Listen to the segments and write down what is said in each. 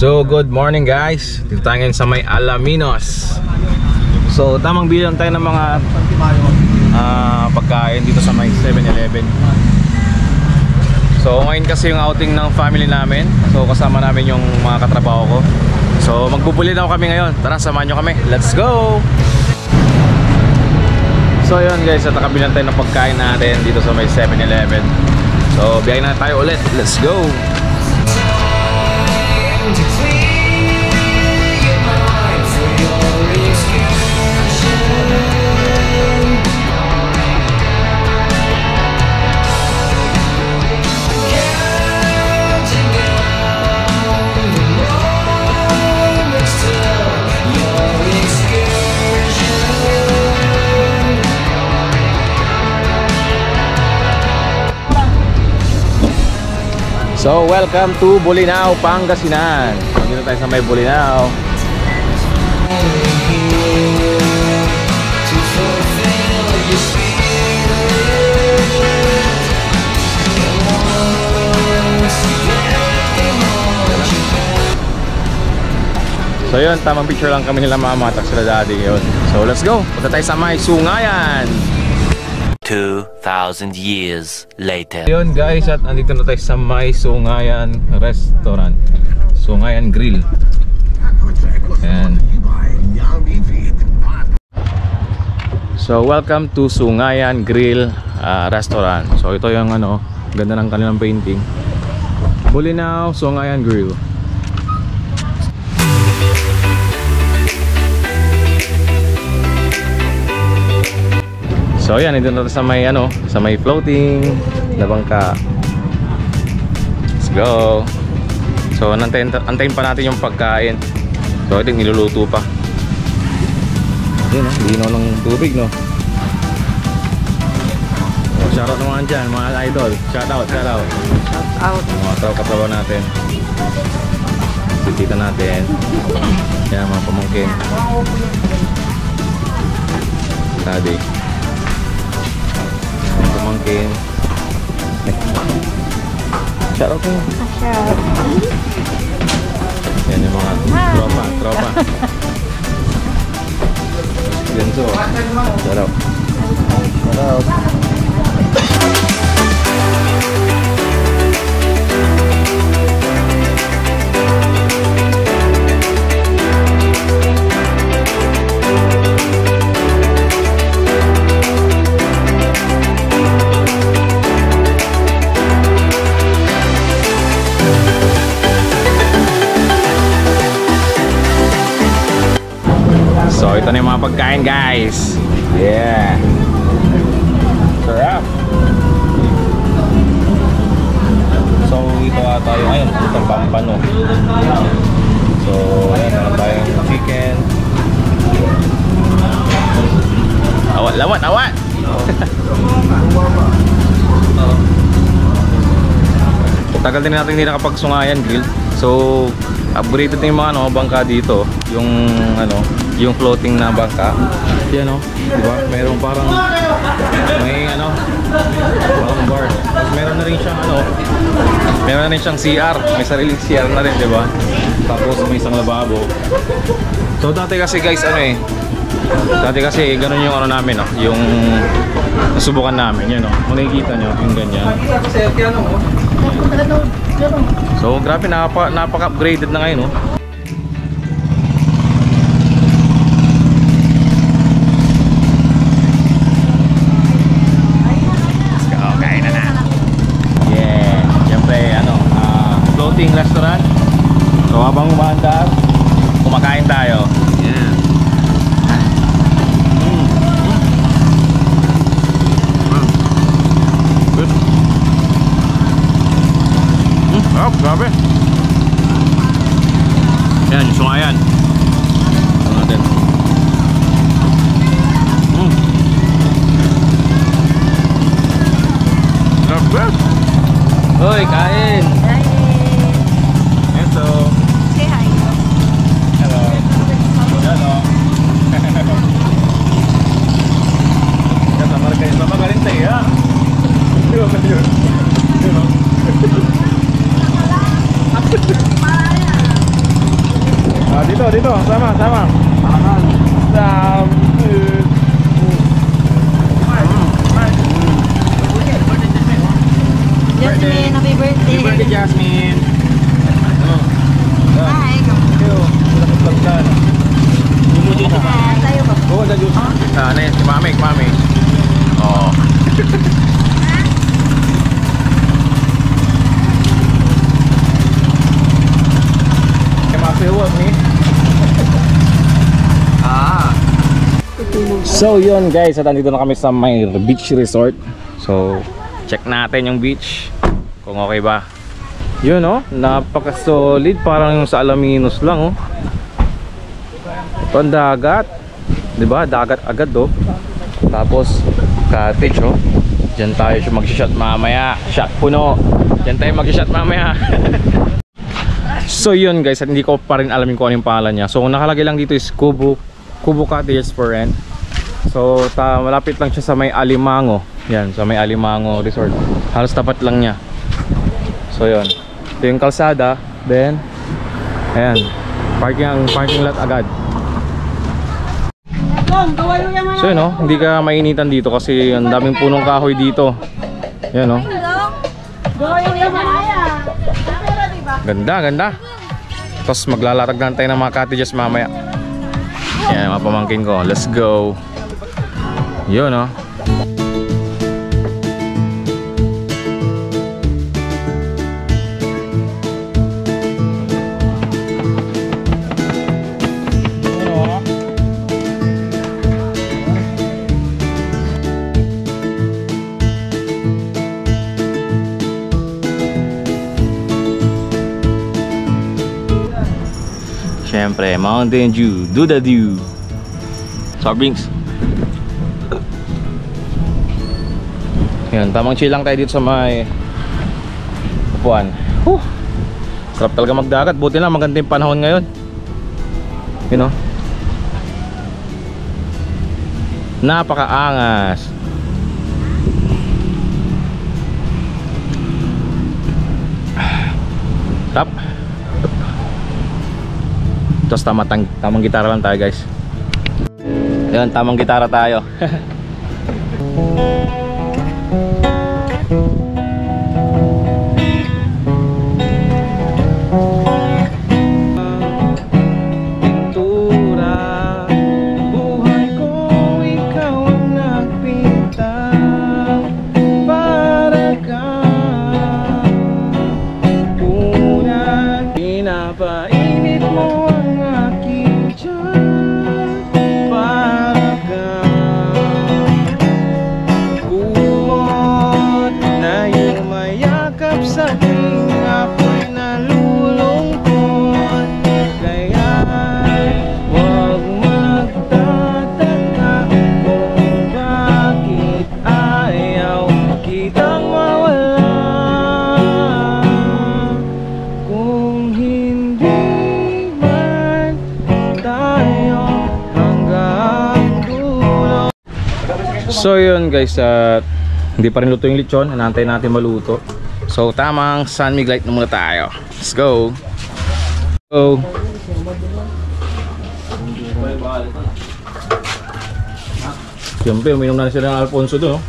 So good morning guys. Dito tayo ngayon sa may Alaminos. So tamang bilang tayo ng mga pagkain dito sa may 7-Eleven. So ngayon kasi yung outing ng family namin. So kasama namin yung mga katrabaho ko. So magbubuli daw kami ngayon. Tara, samahan nyo kami. Let's go! So yun guys, at nakabilan tayo ng pagkain natin dito sa may 7-Eleven. So biyahin na tayo ulit. Let's go! So welcome to Bolinao, Pangasinan. Dito tayo sa may Bolinao. So yun, tamang picture lang kami nila mama at sila daddy yun. So let's go, punta tayo sa may Sungayan. 2,000 years later. Yun guys, at andito na tayo sa may Sungayan Restaurant, Sungayan Grill. Ayan. So welcome to Sungayan Grill Restaurant. So ito yung ano, ganda ng kanilang painting. Bolinao Sungayan Grill. So yan, ito na sa may ano, sa may floating na bangka. Let's go. So antayin pa natin yung pagkain. So ito niluluto pa. Yun, linaw ng tubig, no. Oh, shoutout naman dyan mga idol. Shoutout. Shoutout mga katrabaho natin. Sisita natin. Yan mga pamangkin. Daddy pamangkin. Shoutout mo. Yan yung mga tropa. Yan so. Shoutout. So ito na yung mga pagkain guys. Yeah. Sarap. So ito tayo ngayon, itong pampano. So ayan, meron tayong chicken. Awat. Tagal din natin hindi nakapagsungayan grill. So upgraded na yung mga ano, bangka dito. Yung ano, yung floating na bangka. Yan o, diba? Meron parang may ano, parang bar. Tapos meron na rin siyang ano, meron na rin siyang CR. May sariling CR na rin, diba? Tapos may isang lababo. So dati kasi guys ano eh, dati kasi ganun yung ano namin, no? Yung nasubukan namin, yun o. Kung nakikita nyo, yung ganyan. So grabe, napaka-upgraded na ngayon, no? Let's go, kain na. Yeah, siyempre ano, floating restaurant. So habang umaandar, kumakain tayo. Yeah. Good. Grabe. Yan, yung Sungayan. Ito natin. Grabe. Hoy, kain. Ito. Say hi. Hello. Hello. Kasama rin kayo sa Magalintay, ha? Diba ba yun? dito. Sama. Jasmine, happy birthday. Happy birthday, Jasmine. Hi. Tayo ba? Oo, sa juice. Ano yun? Si Mami. Oo. So yun guys, at andito na kami sa may beach resort. So check natin yung beach kung okay ba. Yun oh, napaka-solid, parang yung sa Alaminos lang oh. Ito ang dagat, diba? Dagat agad oh. Tapos cottage oh. Diyan tayo mag-shot mamaya. Shot puno. Diyan tayo mag-shot mamaya. So yun guys, at hindi ko pa rin alam kung ano yung pangalan niya. So nakalagay lang dito is Kubo Cottages for rent. So malapit lang siya sa may Alimango. Yan, sa may Alimango Resort. Halos tapat lang niya. So yun, ito yung kalsada. Then ayan, parking lot agad. So yun oh, hindi ka mainitan dito kasi ang daming punong kahoy dito. Yan oh. Ganda. Tapos maglalatag lang tayo ng mga cottages mamaya. Yan, mga pamangkin ko. Let's go. Yun oh. Siyempre, Mountain Dew, Duda Dew, soft drinks. Yan, tamang chill lang tayo dito sa may upuan. Sarap talaga magdagat, buti na maganda yung panahon ngayon. You know, napakaangas. Tap. Tapos tamang gitara lang tayo guys. Yan, tamang gitara tayo. So yun guys, hindi pa rin luto yung lechon, inaantay natin maluto. So tamang sun mig light na muna tayo. Let's go. Siyempre, uminom na sila ng Alfonso doon.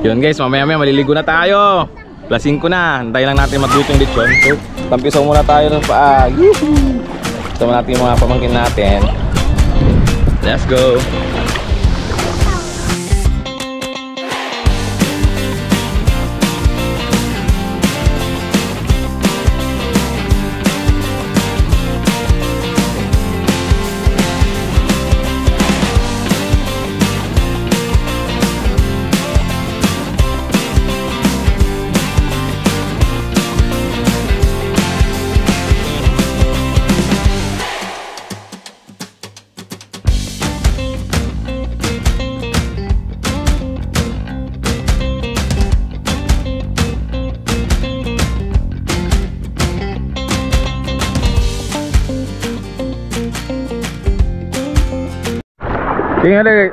Yun guys, mamaya maliligo na tayo. Lasing ko na, hintayin lang natin magluto yung lechon. So tampisaw muna tayo ng paag. Sama natin yung mga pamangkin natin. Let's go.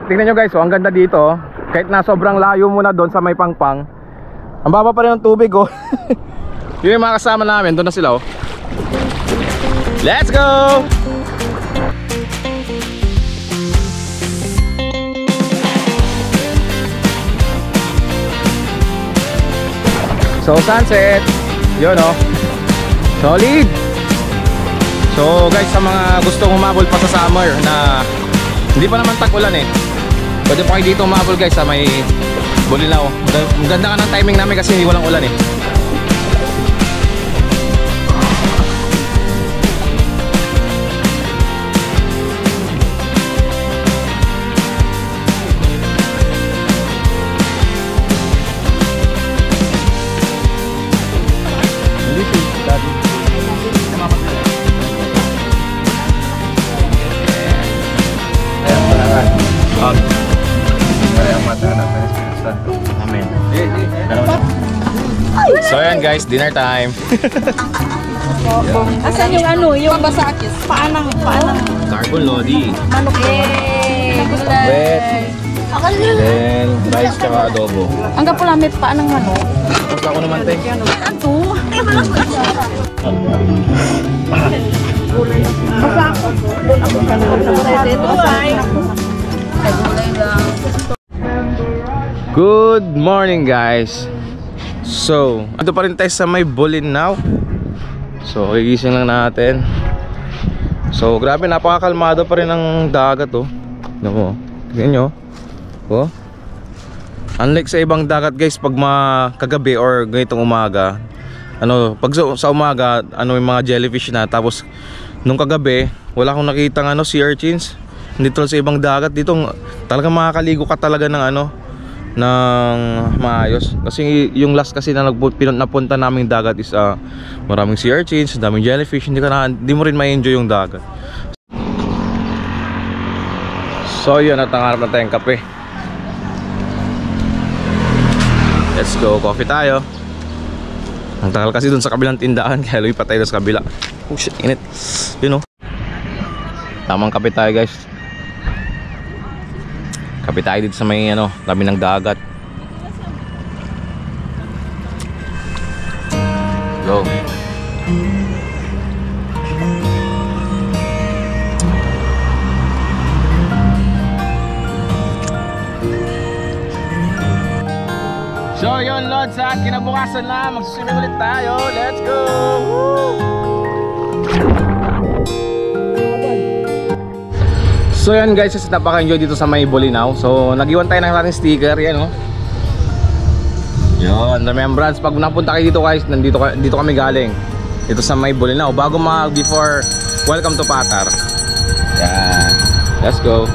Tingnan nyo guys, ang ganda dito. Kahit na sobrang layo muna doon sa may Pangpang, ang baba pa rin ng tubig oh. Yung mga kasama namin, doon na sila oh. Let's go! So sunset, yun oh. Solid. So guys, sa mga gustong humabol pa sa summer na hindi pa naman tag-ulan eh, pwede pa kayo dito humabol guys sa may Bolinao. Ang ganda ka ng timing namin kasi hindi walang ulan eh. Amen. So yan guys, dinner time. Asan yung ano, yung basakis? Paanang. Carbon lodi. Manok eh. Wet. Then rice tsaka adobo. Ang kapulamit paanang manok. Tapos ako naman te. Ano? Good morning guys. So, ando pa rin tayo sa may Bolinao. So, gigising lang natin. So, grabe, napakakalmado pa rin ang dagat oh. Tingnan nyo. Oh. Unlike sa ibang dagat guys, pag kagabi or ganitong umaga, pag sa umaga, yung mga jellyfish na, tapos nung kagabi, wala akong nakitang sea urchins. Hindi tulad sa ibang dagat dito, talagang makakaligo ka talaga ng ng maayos. Kasi yung last kasi na napunta naming dagat is maraming sea urchins, daming jellyfish, hindi mo rin ma-enjoy yung dagat. So yun, at nangarap na tayong kape. Let's go, coffee tayo. Ang tagal kasi dun sa kabilang tindahan, kaya lumipat tayo sa kabila. Oh shit, init. Yun oh. Tamang kape tayo guys. Kape tayo dito sa may labi ng dagat. Go. So yun Lods, kinabukasan na magsuswimming ulit tayo. Let's go. Woo! So yan guys, napaka-enjoy dito sa may Bolinao. So nag-iwan tayo ng ating sticker, yan oh. Yun, remembrance. Pag napunta kayo dito guys, dito kami galing. Dito sa may Bolinao. Bago before welcome to Patar. Yan. Let's go.